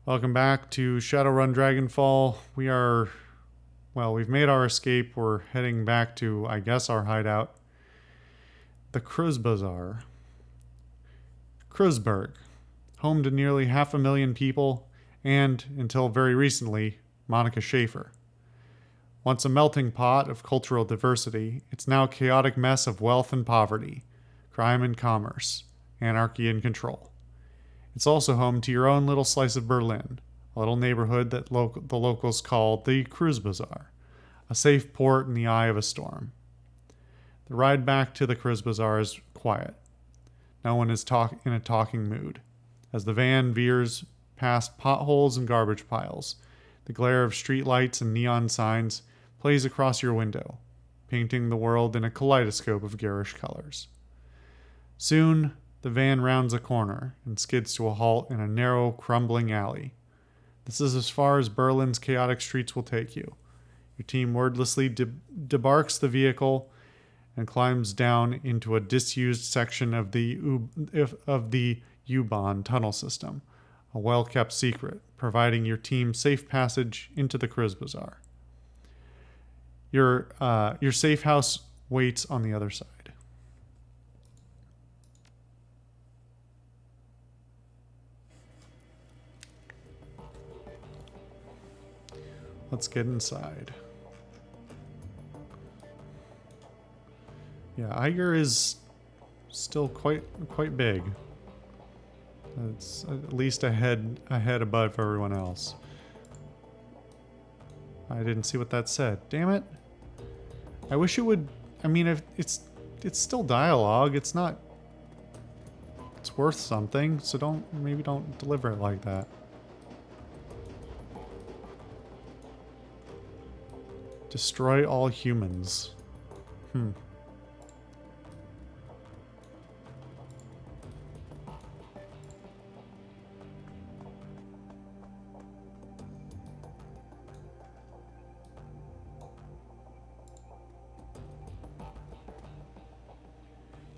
Welcome back to Shadowrun Dragonfall. We've made our escape. We're heading back to, I guess, our hideout. The Cruz Bazaar. Cruzburg, home to nearly 500,000 people, and, until very recently, Monica Schaefer. Once a melting pot of cultural diversity, it's now a chaotic mess of wealth and poverty, crime and commerce, anarchy and control. It's also home to your own little slice of Berlin, a little neighborhood that the locals call the Cruz Bazaar, a safe port in the eye of a storm. The ride back to the Cruz Bazaar is quiet. No one is in a talking mood. As the van veers past potholes and garbage piles, the glare of streetlights and neon signs plays across your window, painting the world in a kaleidoscope of garish colors. Soon, the van rounds a corner and skids to a halt in a narrow, crumbling alley. This is as far as Berlin's chaotic streets will take you. Your team wordlessly debarks the vehicle and climbs down into a disused section of the U-Bahn tunnel system, a well-kept secret, providing your team safe passage into the Cruz Bazaar. Your safe house waits on the other side. Let's get inside. Yeah, Iger is still quite big. It's at least ahead above everyone else. I didn't see what that said. Damn it. I wish it would. I mean, if it's still dialogue. It's not. It's worth something. So maybe don't deliver it like that. Destroy all humans.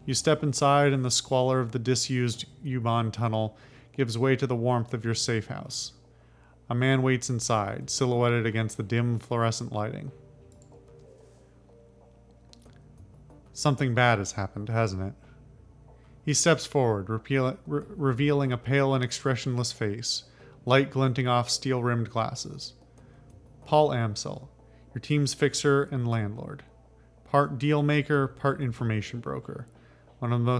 You step inside and the squalor of the disused U-Bahn tunnel gives way to the warmth of your safe house. A man waits inside, silhouetted against the dim fluorescent lighting. Something bad has happened, hasn't it? He steps forward, revealing a pale and expressionless face, light glinting off steel-rimmed glasses. Paul Amsel, your team's fixer and landlord. Part deal maker, part information broker. One of the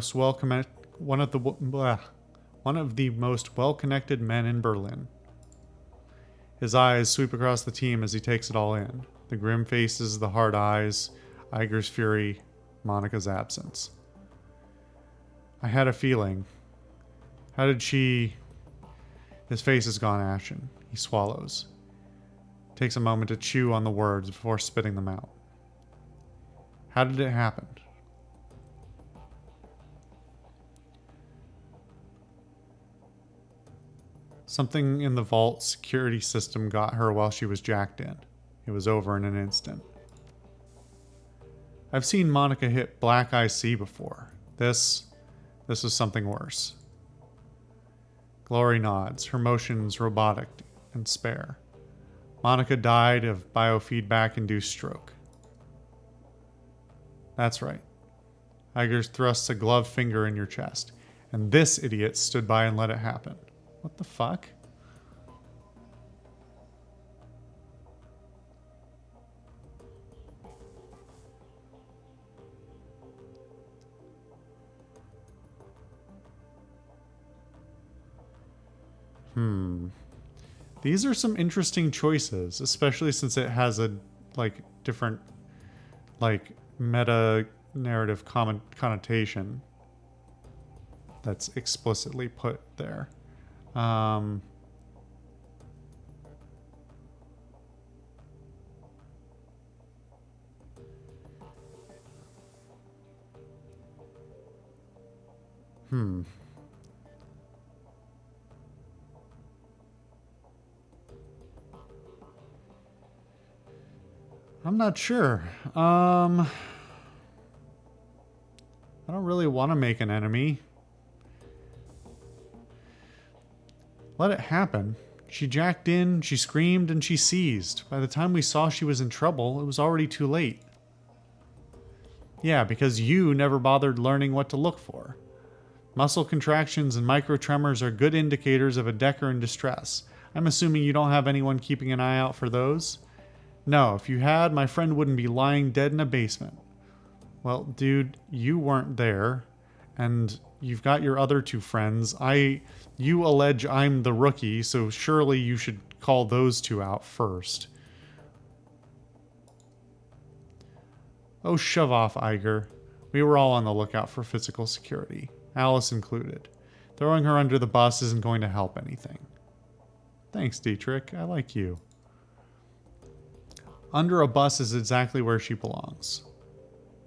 most well-connected men in Berlin. His eyes sweep across the team as he takes it all in. The grim faces, the hard eyes, Iger's fury, Monica's absence. I had a feeling. How did she... His face has gone ashen. He swallows. Takes a moment to chew on the words before spitting them out. How did it happen? Something in the vault security system got her while she was jacked in. It was over in an instant. I've seen Monica hit black IC before. This was something worse. Glory nods, her motions robotic and spare. Monica died of biofeedback-induced stroke. That's right. Iger thrusts a gloved finger in your chest, and this idiot stood by and let it happen. What the fuck? These are some interesting choices, especially since it has a, different, meta-narrative connotation that's explicitly put there. I'm not sure. I don't really want to make an enemy. Let it happen. She jacked in, she screamed, and she seized. By the time we saw she was in trouble, it was already too late. Yeah, because you never bothered learning what to look for. Muscle contractions and microtremors are good indicators of a Decker in distress. I'm assuming you don't have anyone keeping an eye out for those? No, if you had, my friend wouldn't be lying dead in a basement. Well, dude, you weren't there, and you've got your other two friends. You allege I'm the rookie, so surely you should call those two out first. Oh, shove off, Iger. We were all on the lookout for physical security, Alice included. Throwing her under the bus isn't going to help anything. Thanks, Dietrich. I like you. Under a bus is exactly where she belongs.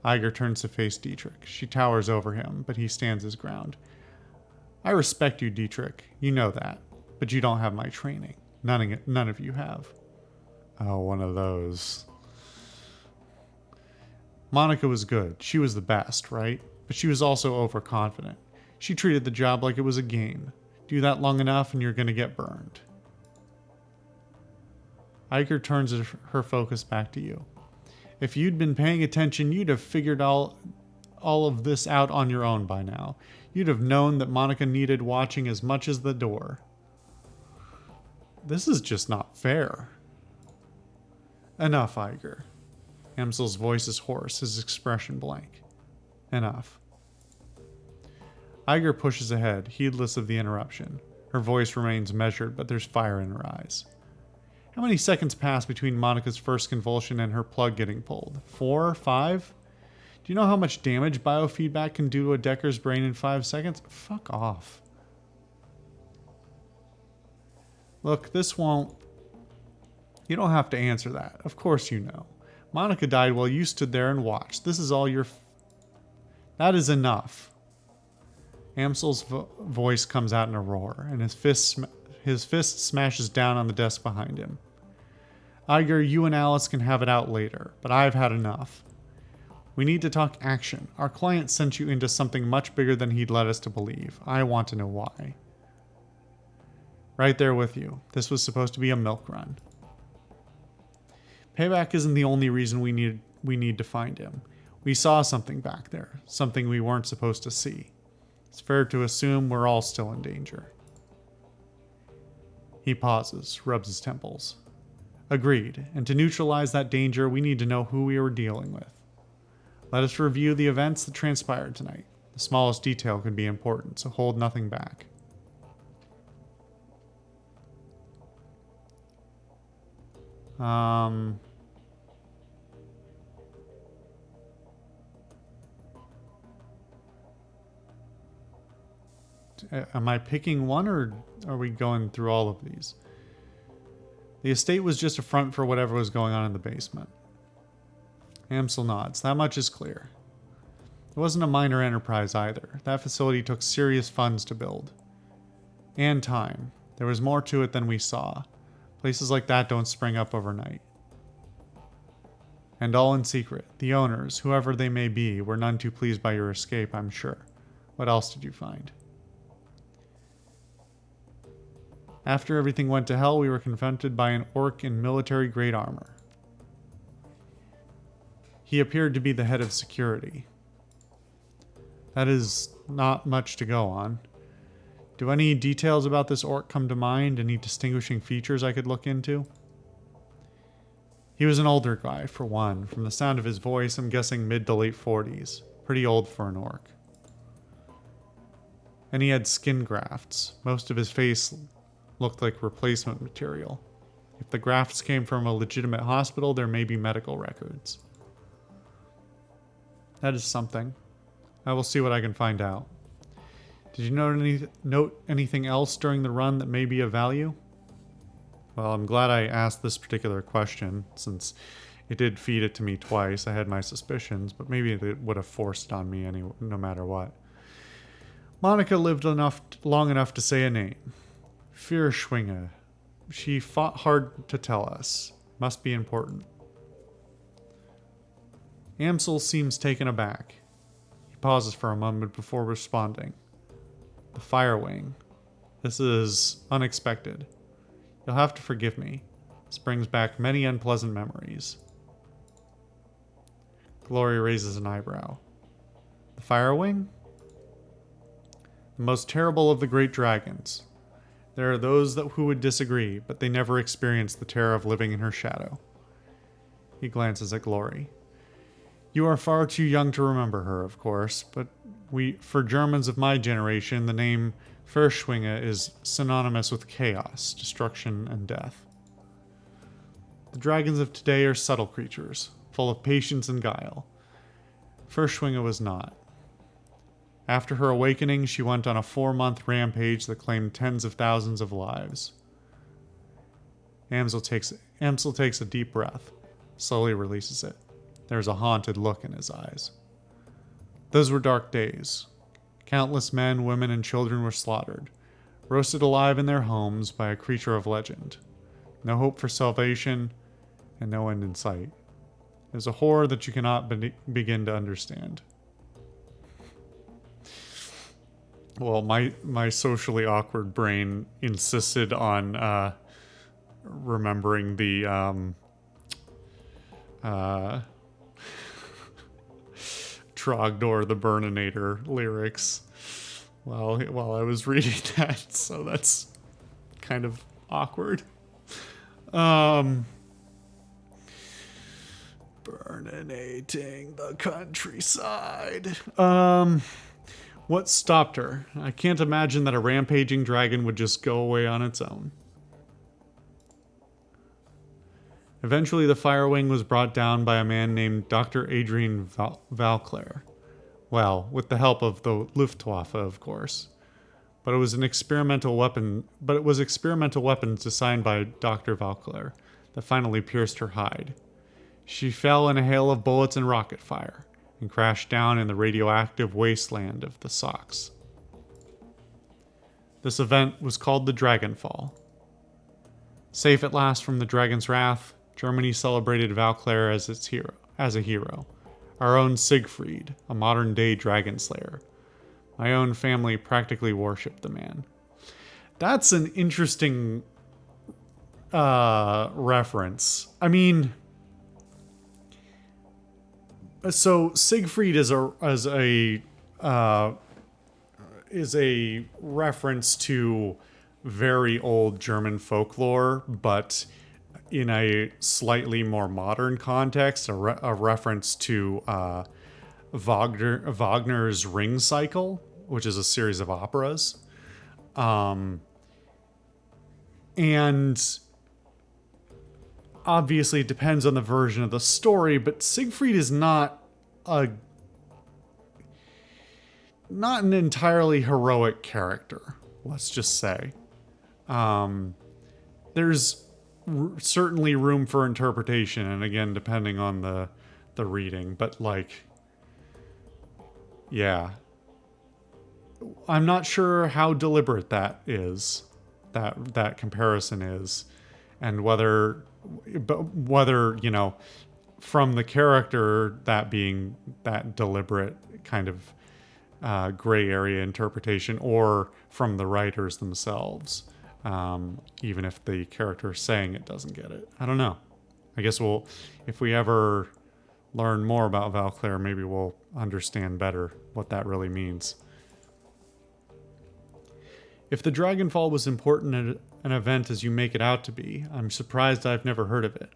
Iger turns to face Dietrich. She towers over him, but he stands his ground. I respect you, Dietrich. You know that. But you don't have my training. None of you have. Oh, one of those. Monica was good. She was the best, right? But she was also overconfident. She treated the job like it was a game. Do that long enough and you're going to get burned. Iger turns her focus back to you. If you'd been paying attention, you'd have figured all of this out on your own by now. You'd have known that Monica needed watching as much as the door. This is just not fair. Enough, Iger. Amsel's voice is hoarse, his expression blank. Enough. Iger pushes ahead, heedless of the interruption. Her voice remains measured, but there's fire in her eyes. How many seconds pass between Monica's first convulsion and her plug getting pulled? 4? 5? Do you know how much damage biofeedback can do to a Decker's brain in 5 seconds? Fuck off. Look, this won't... You don't have to answer that. Of course you know. Monica died while you stood there and watched. This is all your... That is enough. Amsel's voice comes out in a roar, and his fist smashes down on the desk behind him. Iger, you and Alice can have it out later, but I've had enough. We need to talk action. Our client sent you into something much bigger than he'd led us to believe. I want to know why. Right there with you. This was supposed to be a milk run. Payback isn't the only reason we need to find him. We saw something back there, something we weren't supposed to see. It's fair to assume we're all still in danger. He pauses, rubs his temples. Agreed, and to neutralize that danger, we need to know who we are dealing with. Let us review the events that transpired tonight. The smallest detail could be important, so hold nothing back. Am I picking one, or are we going through all of these? The estate was just a front for whatever was going on in the basement. Amsel nods. That much is clear. It wasn't a minor enterprise either. That facility took serious funds to build. And time. There was more to it than we saw. Places like that don't spring up overnight. And all in secret. The owners, whoever they may be, were none too pleased by your escape, I'm sure. What else did you find? After everything went to hell, we were confronted by an orc in military-grade armor. He appeared to be the head of security. That is not much to go on. Do any details about this orc come to mind? Any distinguishing features I could look into? He was an older guy, for one. From the sound of his voice, I'm guessing mid to late 40s. Pretty old for an orc. And he had skin grafts. Most of his face looked like replacement material. If the grafts came from a legitimate hospital, there may be medical records. That is something. I will see what I can find out. Did you note anything else during the run that may be of value? Well, I'm glad I asked this particular question, since it did feed it to me twice. I had my suspicions, but maybe it would have forced it on me no matter what. Monica lived long enough to say a name. Fierschwinge. She fought hard to tell us. Must be important. Amsel seems taken aback. He pauses for a moment before responding. The Fire Wing. This is unexpected. You'll have to forgive me. This brings back many unpleasant memories. Glory raises an eyebrow. The Firewing? The most terrible of the great dragons. There are those who would disagree, but they never experience the terror of living in her shadow. He glances at Glory. You are far too young to remember her, of course, but for Germans of my generation, the name Furschwinge is synonymous with chaos, destruction, and death. The dragons of today are subtle creatures, full of patience and guile. Furschwinge was not. After her awakening, she went on a 4-month rampage that claimed tens of thousands of lives. Amsel takes a deep breath, slowly releases it. There's a haunted look in his eyes. Those were dark days. Countless men, women, and children were slaughtered, roasted alive in their homes by a creature of legend. No hope for salvation, and no end in sight. It was a horror that you cannot begin to understand. Well, my socially awkward brain insisted on remembering the Trogdor the Burninator lyrics while I was reading that, so that's kind of awkward. Burninating the countryside. What stopped her? I can't imagine that a rampaging dragon would just go away on its own. Eventually, the Firewing was brought down by a man named Dr. Adrian Valclair. Well, with the help of the Luftwaffe, of course. But it was experimental weapons designed by Dr. Valclair that finally pierced her hide. She fell in a hail of bullets and rocket fire, and crashed down in the radioactive wasteland of the Sox. This event was called the Dragonfall. Safe at last from the dragon's wrath, Germany celebrated Valclair as a hero. Our own Siegfried, a modern-day dragon slayer. My own family practically worshipped the man. That's an interesting reference. I mean, so Siegfried is a reference to very old German folklore, but in a slightly more modern context, a reference to Wagner's Ring Cycle, which is a series of operas, and obviously it depends on the version of the story, but Siegfried is not an entirely heroic character, let's just say. There's certainly room for interpretation, and again, depending on the reading, but like, yeah. I'm not sure how deliberate that is, that comparison is, and whether, you know, from the character, that being that deliberate kind of gray area interpretation, or from the writers themselves, even if the character saying it doesn't get it. I don't know. I guess if we ever learn more about Valclair, maybe we'll understand better what that really means. If the Dragonfall was important an event as you make it out to be, I'm surprised I've never heard of it.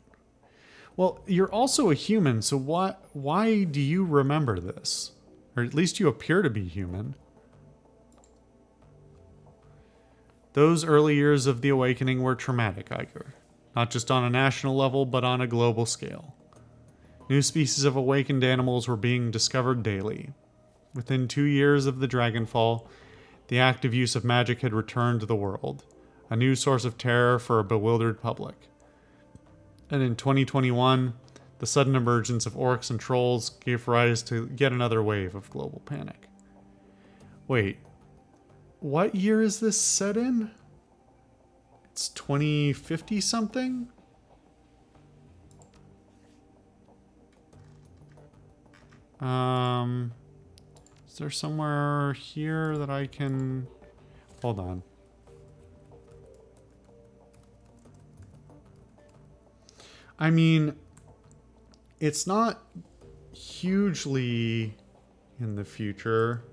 Well, you're also a human, so why do you remember this? Or at least you appear to be human. Those early years of the awakening were traumatic, Iger. Not just on a national level, but on a global scale. New species of awakened animals were being discovered daily. Within 2 years of the Dragonfall, the active use of magic had returned to the world, a new source of terror for a bewildered public. And in 2021, the sudden emergence of orcs and trolls gave rise to yet another wave of global panic. Wait, what year is this set in? It's 2050 something? Is there somewhere here that I can... Hold on. I mean, it's not hugely in the future.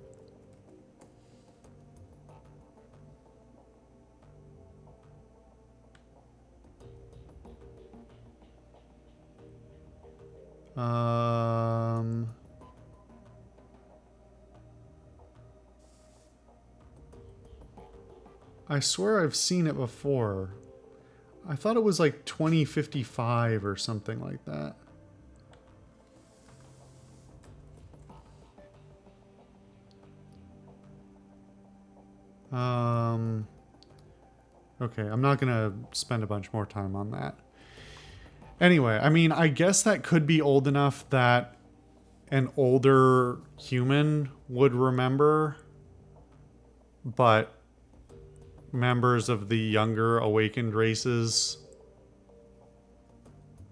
I swear I've seen it before. I thought it was like 2055 or something like that. Okay, I'm not gonna spend a bunch more time on that. Anyway, I mean, I guess that could be old enough that an older human would remember, but members of the younger awakened races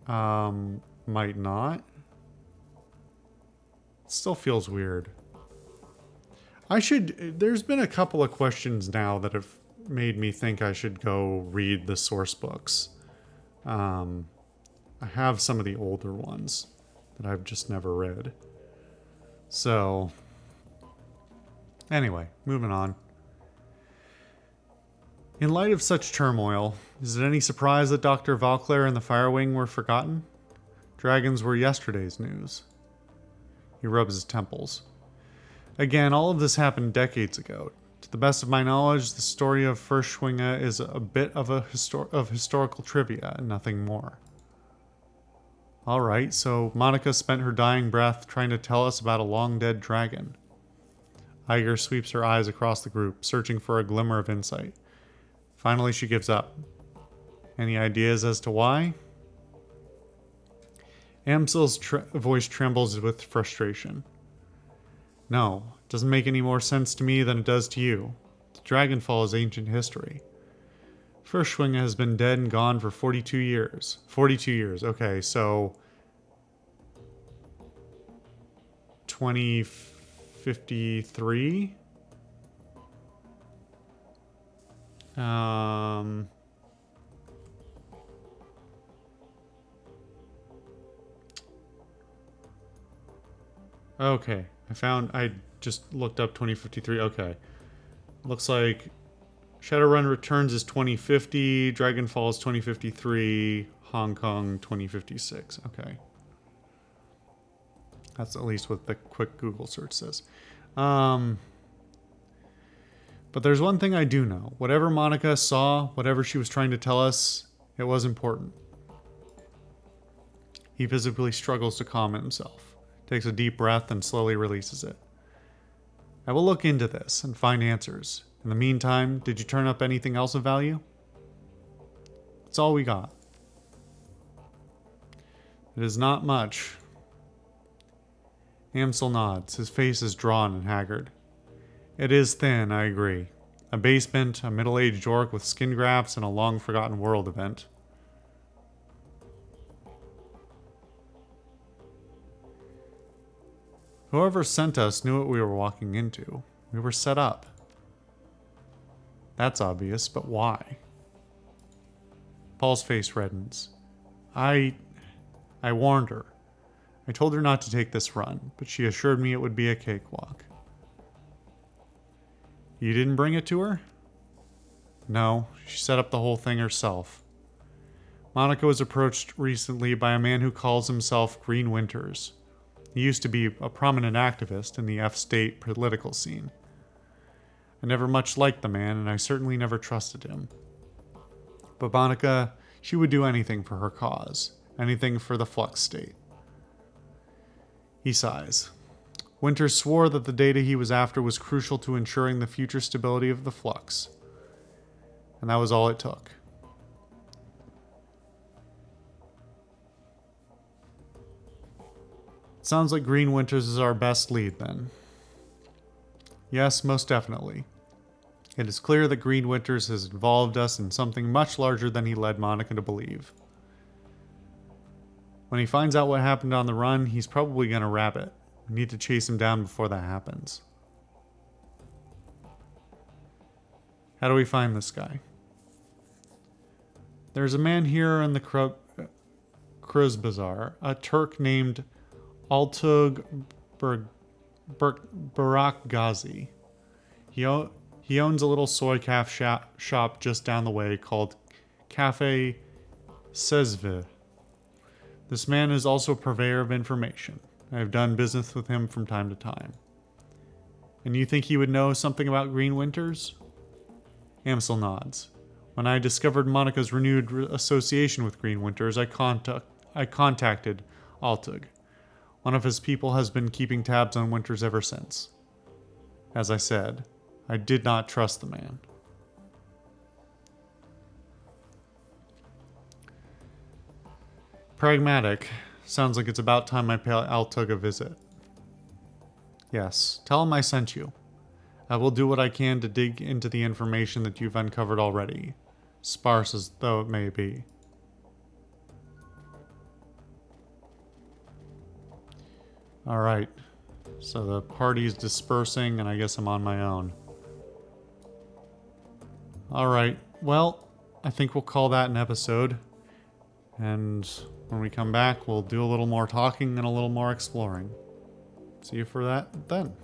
might not. It still feels weird. There's been a couple of questions now that have made me think I should go read the source books. I have some of the older ones that I've just never read. So, anyway, moving on. In light of such turmoil, is it any surprise that Dr. Valclair and the Firewing were forgotten? Dragons were yesterday's news. He rubs his temples. Again, all of this happened decades ago. To the best of my knowledge, the story of Furshwinga is a bit of historical trivia and nothing more. Alright, so Monica spent her dying breath trying to tell us about a long-dead dragon. Iger sweeps her eyes across the group, searching for a glimmer of insight. Finally, she gives up. Any ideas as to why? Amsel's voice trembles with frustration. No, it doesn't make any more sense to me than it does to you. Dragonfall is ancient history. Furshwinga has been dead and gone for 42 years. 42 years, okay, so 2053? Okay, I just looked up 2053, okay. Looks like Shadowrun Returns is 2050, Dragonfall is 2053, Hong Kong 2056. Okay. That's at least what the quick Google search says. But there's one thing I do know. Whatever Monica saw, whatever she was trying to tell us, it was important. He visibly struggles to calm himself, takes a deep breath, and slowly releases it. I will look into this and find answers. In the meantime, did you turn up anything else of value? That's all we got. It is not much. Amsel nods. His face is drawn and haggard. It is thin, I agree. A basement, a middle-aged orc with skin grafts, and a long-forgotten world event. Whoever sent us knew what we were walking into. We were set up. That's obvious, but why? Paul's face reddens. I warned her. I told her not to take this run, but she assured me it would be a cakewalk. You didn't bring it to her? No, she set up the whole thing herself. Monica was approached recently by a man who calls himself Green Winters. He used to be a prominent activist in the F-state political scene. I never much liked the man, and I certainly never trusted him. But Monica, she would do anything for her cause, anything for the Flux state. He sighs. Winters swore that the data he was after was crucial to ensuring the future stability of the Flux. And that was all it took. Sounds like Green Winters is our best lead, then. Yes, most definitely. It is clear that Green Winters has involved us in something much larger than he led Monica to believe. When he finds out what happened on the run, he's probably going to wrap it. We need to chase him down before that happens. How do we find this guy? There's a man here in the Bazaar, a Turk named Altug Barakgazi. He owns a little soy calf shop just down the way called Cafe Sezve. This man is also a purveyor of information. I have done business with him from time to time. And you think he would know something about Green Winters? Amsel nods. When I discovered Monica's renewed association with Green Winters, I contacted Altug. One of his people has been keeping tabs on Winters ever since. As I said, I did not trust the man. Pragmatic. Sounds like it's about time I pay Altug a visit. Yes, tell him I sent you. I will do what I can to dig into the information that you've uncovered already, sparse as though it may be. Alright, so the party's dispersing and I guess I'm on my own. Alright, well, I think we'll call that an episode. And when we come back, we'll do a little more talking and a little more exploring. See you for that then.